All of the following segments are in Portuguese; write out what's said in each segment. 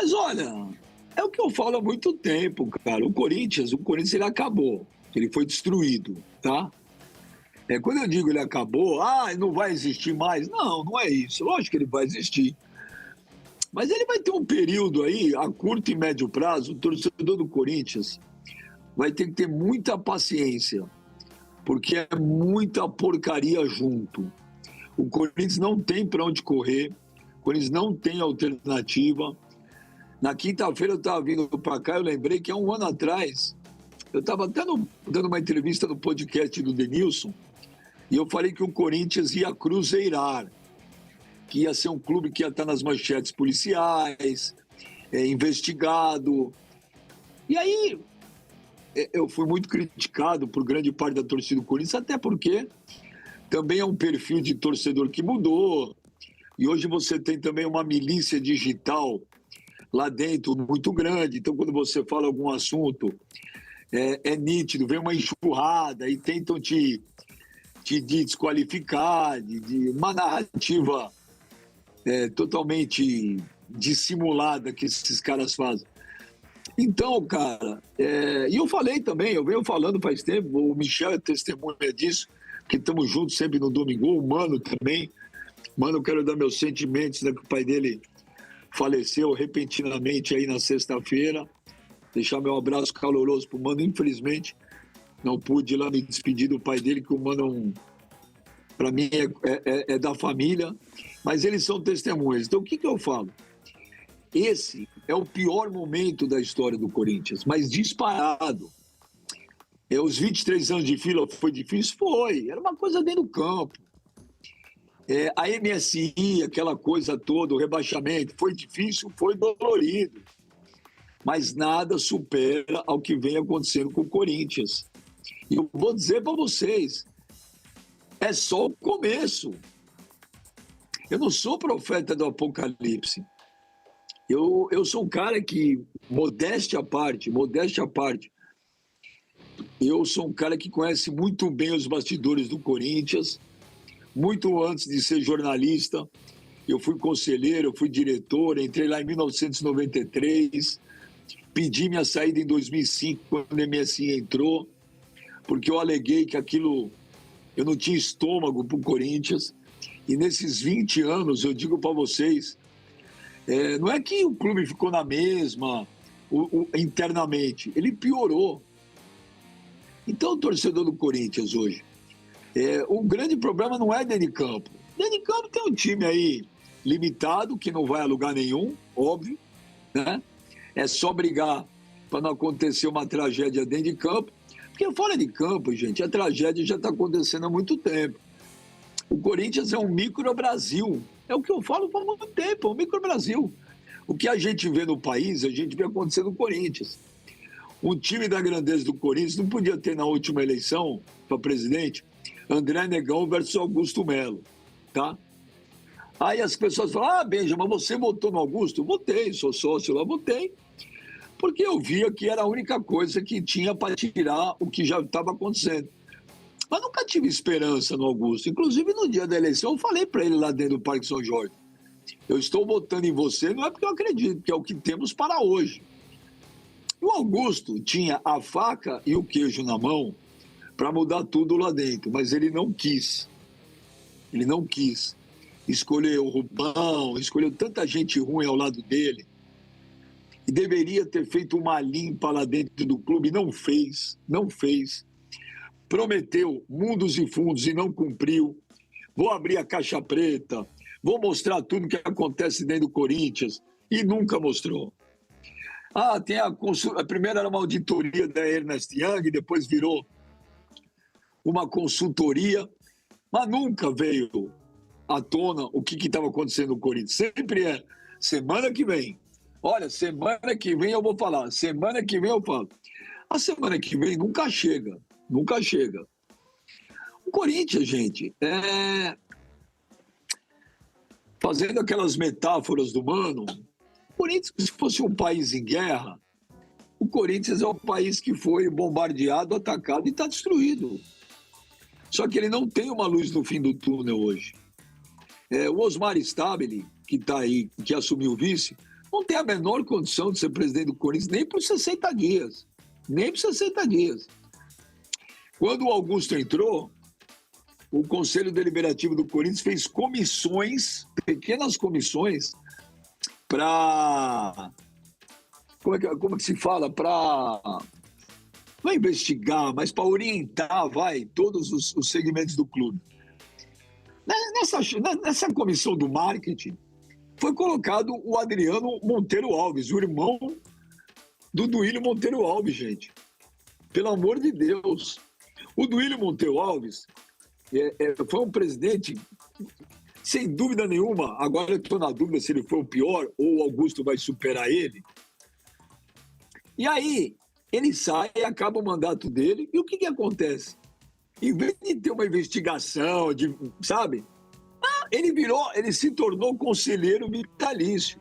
Mas olha, é o que eu falo há muito tempo, cara. O Corinthians ele acabou. Ele foi destruído, tá? Quando eu digo ele acabou, não vai existir mais. Não, não é isso. Lógico que ele vai existir. Mas ele vai ter um período aí, a curto e médio prazo, o torcedor do Corinthians vai ter que ter muita paciência, porque é muita porcaria junto. O Corinthians não tem para onde correr, o Corinthians não tem alternativa. Na quinta-feira eu estava vindo para cá, eu lembrei que há um ano atrás, eu estava até dando uma entrevista no podcast do Denilson, e eu falei que o Corinthians ia cruzeirar, que ia ser um clube que ia estar nas manchetes policiais, investigado. E aí eu fui muito criticado por grande parte da torcida do Corinthians, até porque também é um perfil de torcedor que mudou. E hoje você tem também uma milícia digital lá dentro muito grande. Então, quando você fala algum assunto, é nítido, vem uma enxurrada e tentam te desqualificar, de uma narrativa totalmente dissimulada que esses caras fazem. Então, cara, e eu falei também, eu venho falando faz tempo, o Michel é testemunha disso, que estamos juntos sempre no domingo, o Mano também. Mano, eu quero dar meus sentimentos, né, que o pai dele faleceu repentinamente aí na sexta-feira. Deixar meu abraço caloroso pro Mano, infelizmente, não pude ir lá me despedir do pai dele, que o Mano, para mim, é da família, mas eles são testemunhas. Então, o que eu falo? Esse é o pior momento da história do Corinthians, mas disparado. Os 23 anos de fila foi difícil? Foi. Era uma coisa dentro do campo. A MSI, aquela coisa toda, o rebaixamento, foi difícil, foi dolorido. Mas nada supera ao que vem acontecendo com o Corinthians. E eu vou dizer para vocês, é só o começo. Eu não sou profeta do apocalipse. Eu sou um cara que, modéstia à parte, eu sou um cara que conhece muito bem os bastidores do Corinthians, muito antes de ser jornalista. Eu fui conselheiro, eu fui diretor, entrei lá em 1993, pedi minha saída em 2005, quando o MSI entrou, porque eu aleguei que aquilo, eu não tinha estômago para o Corinthians. E nesses 20 anos, eu digo para vocês, não é que o clube ficou na mesma internamente, ele piorou. Então, o torcedor do Corinthians hoje, o grande problema não é dentro de campo. Dentro de campo tem um time aí limitado, que não vai a lugar nenhum, óbvio, né? É só brigar para não acontecer uma tragédia dentro de campo. Porque fora de campo, gente, a tragédia já está acontecendo há muito tempo. O Corinthians é um micro-Brasil. É o que eu falo há muito tempo, é um micro-Brasil. O que a gente vê no país, a gente vê acontecer no Corinthians. Um time da grandeza do Corinthians não podia ter na última eleição para presidente André Negão versus Augusto Melo, tá? Aí as pessoas falam, Benja, mas você votou no Augusto? Votei, sou sócio lá, votei. Porque eu via que era a única coisa que tinha para tirar o que já estava acontecendo. Mas nunca tive esperança no Augusto. Inclusive, no dia da eleição, eu falei para ele lá dentro do Parque São Jorge, eu estou votando em você, não é porque eu acredito, que é o que temos para hoje. O Augusto tinha a faca e o queijo na mão para mudar tudo lá dentro, mas ele não quis. Ele não quis. Escolheu o Rubão, escolheu tanta gente ruim ao lado dele. E deveria ter feito uma limpa lá dentro do clube, não fez. Prometeu mundos e fundos e não cumpriu. Vou abrir a caixa preta, vou mostrar tudo que acontece dentro do Corinthians, e nunca mostrou. Tem a primeira era uma auditoria da Ernst Young, depois virou uma consultoria, mas nunca veio à tona o que estava acontecendo no Corinthians. Sempre semana que vem. Olha, semana que vem eu vou falar, semana que vem eu falo. A semana que vem nunca chega. O Corinthians, gente, fazendo aquelas metáforas do Mano, o Corinthians, se fosse um país em guerra, o Corinthians é um país que foi bombardeado, atacado e está destruído. Só que ele não tem uma luz no fim do túnel hoje. O Osmar Stabile, que está aí, que assumiu o vice, não tem a menor condição de ser presidente do Corinthians nem por 60 dias. Nem por 60 dias. Quando o Augusto entrou, o Conselho Deliberativo do Corinthians fez comissões, pequenas comissões, para... Como é que se fala? Para... Não investigar, mas para orientar, todos os segmentos do clube. Nessa comissão do marketing, foi colocado o Adriano Monteiro Alves, o irmão do Duílio Monteiro Alves, gente. Pelo amor de Deus. O Duílio Monteiro Alves foi um presidente, sem dúvida nenhuma, agora eu estou na dúvida se ele foi o pior ou o Augusto vai superar ele. E aí, ele sai e acaba o mandato dele, e o que acontece? Em vez de ter uma investigação, sabe? Ele se tornou conselheiro vitalício.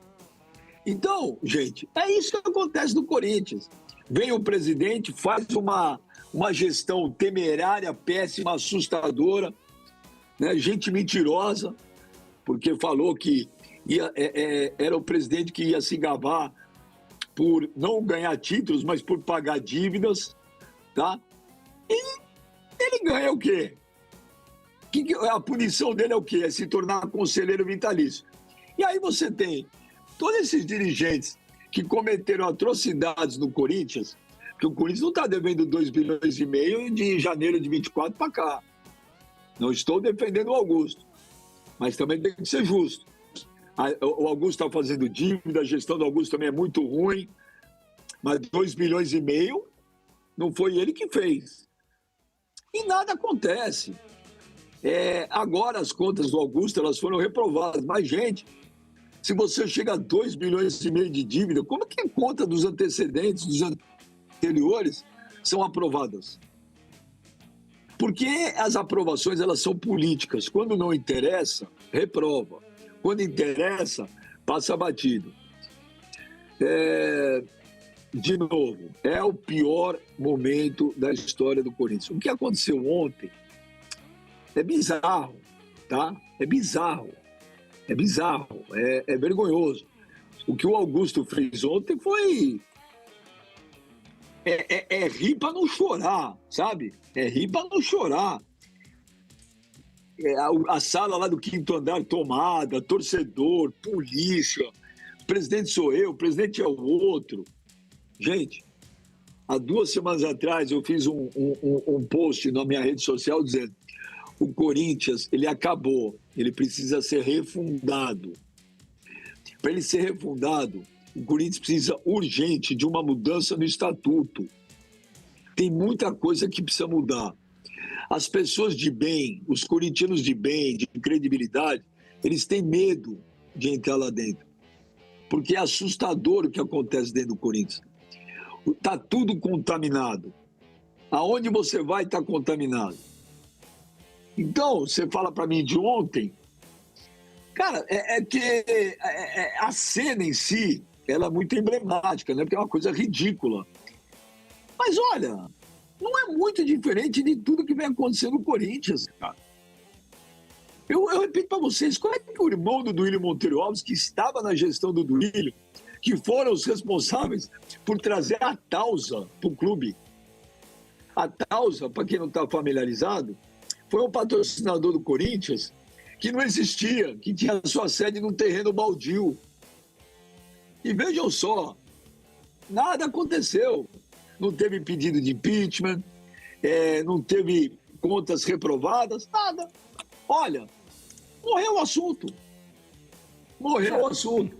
Então, gente, é isso que acontece no Corinthians. Vem o presidente, faz uma gestão temerária, péssima, assustadora, né? Gente mentirosa, porque falou que era o presidente que ia se gabar por não ganhar títulos, mas por pagar dívidas, tá? E ele ganha o quê? A punição dele é o quê? É se tornar conselheiro vitalício. E aí você tem todos esses dirigentes que cometeram atrocidades no Corinthians, porque o Corinthians não está devendo 2,5 bilhões de janeiro de 24 para cá. Não estou defendendo o Augusto, mas também tem que ser justo. O Augusto está fazendo dívida, a gestão do Augusto também é muito ruim, mas 2,5 bilhões não foi ele que fez. E nada acontece. Agora as contas do Augusto elas foram reprovadas, mas, gente, se você chega a 2,5 bilhões de dívida, como é que a conta dos antecedentes, dos anteriores, são aprovadas? Porque as aprovações elas são políticas. Quando não interessa, reprova. Quando interessa, passa batido. De novo, é o pior momento da história do Corinthians. O que aconteceu ontem é bizarro, tá? É bizarro. É vergonhoso. O que o Augusto fez ontem foi... rir para não chorar, sabe? Rir para não chorar. A sala lá do 5º andar tomada, torcedor, polícia, o presidente sou eu, o presidente é o outro. Gente, há 2 semanas atrás eu fiz um post na minha rede social dizendo: o Corinthians, ele acabou, ele precisa ser refundado. Para ele ser refundado, o Corinthians precisa urgente de uma mudança no estatuto. Tem muita coisa que precisa mudar. As pessoas de bem, os corintianos de bem, de credibilidade, eles têm medo de entrar lá dentro. Porque é assustador o que acontece dentro do Corinthians. Está tudo contaminado. Aonde você vai está contaminado. Então, você fala para mim de ontem, cara, que a cena em si, ela é muito emblemática, né? Porque é uma coisa ridícula. Mas olha, não é muito diferente de tudo que vem acontecendo no Corinthians, cara. Eu repito para vocês, qual é que o irmão do Duílio Monteiro Alves, que estava na gestão do Duílio, que foram os responsáveis por trazer a Tausa para o clube? A Tausa, para quem não está familiarizado, foi um patrocinador do Corinthians que não existia, que tinha sua sede num terreno baldio. E vejam só, nada aconteceu. Não teve pedido de impeachment, não teve contas reprovadas, nada. Olha, morreu o assunto. Morreu o assunto.